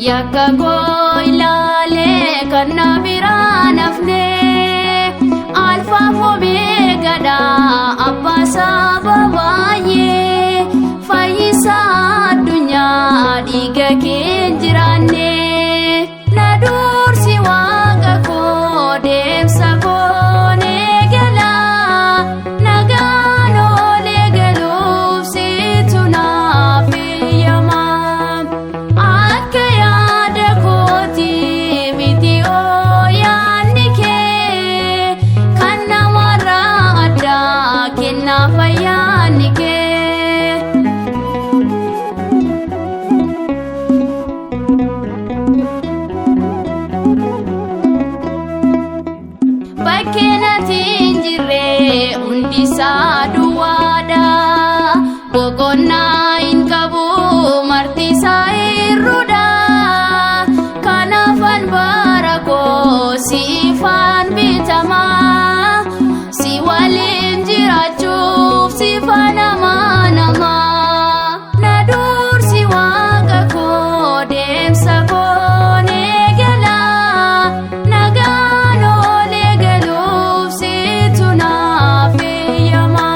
Yakka koo ilaalee kan na biraan hafne alfaaf omeegaadha abbaa saba baay'ee fayyisaa addunyaa dhiiga kee jiraanne na dursi waaqa koo deemsa koo neegala nagaan oolee galuuf situ naaf eeyyama. Bakkenatiin jirre hundisaa duwwaadha boqonnaa hin qabu martisaa irruudha kanaafan bara koo siifaan bitama si waliin jiraachuuf siifaan nama na dursi waaqa koo deemsa koo neegala nagaan oolee galuuf situ naaf eeyyama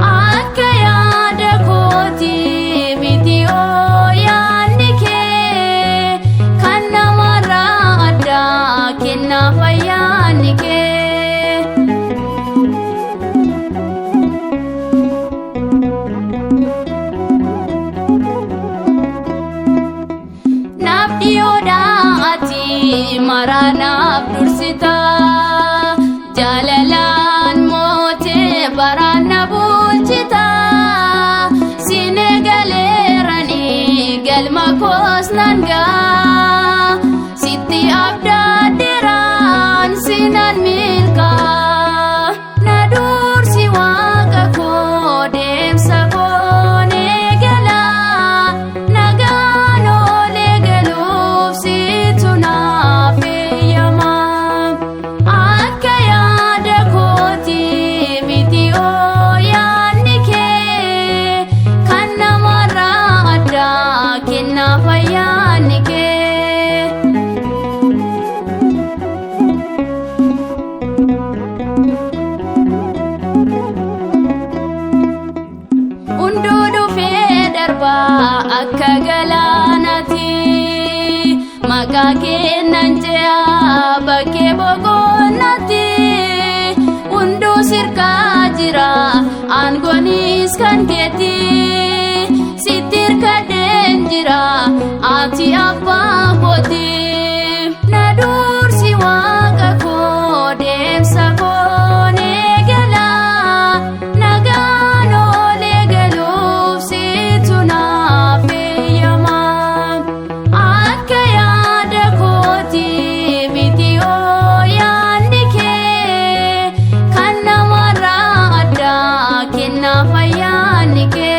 akka yaada kooti miti yaadni kee kan namarraa addaa kennaaf ayyaanni kee. Maranaaf dursita jaalalaan mootee baraana bulchita sine galeeranii galma koos nangaa sitti abdaadderaan sinan milkaa na dursi waaqa koo deemsa koo neegala nagaan oolee galuuf situ naaf eeyyama akka yaada kooti miti yaadni kee kan namarraa addaa kennaaf ayyaanni kee. Hunduu dhufee darbaa akka galaanaati maqaa kennan ce'aa bakkee boqonnaatti hunduu sirkaa jira aangoonis kan keetti sitti hirkadheen jira ati abbaa kooti na dursi waaqa koo deemsa koo neegala nagaan oolee galuuf situ naaf eeyyama akka yaada kooti miti yaadni kee kan namarraa addaa kenna. naaf ayyaanni kee.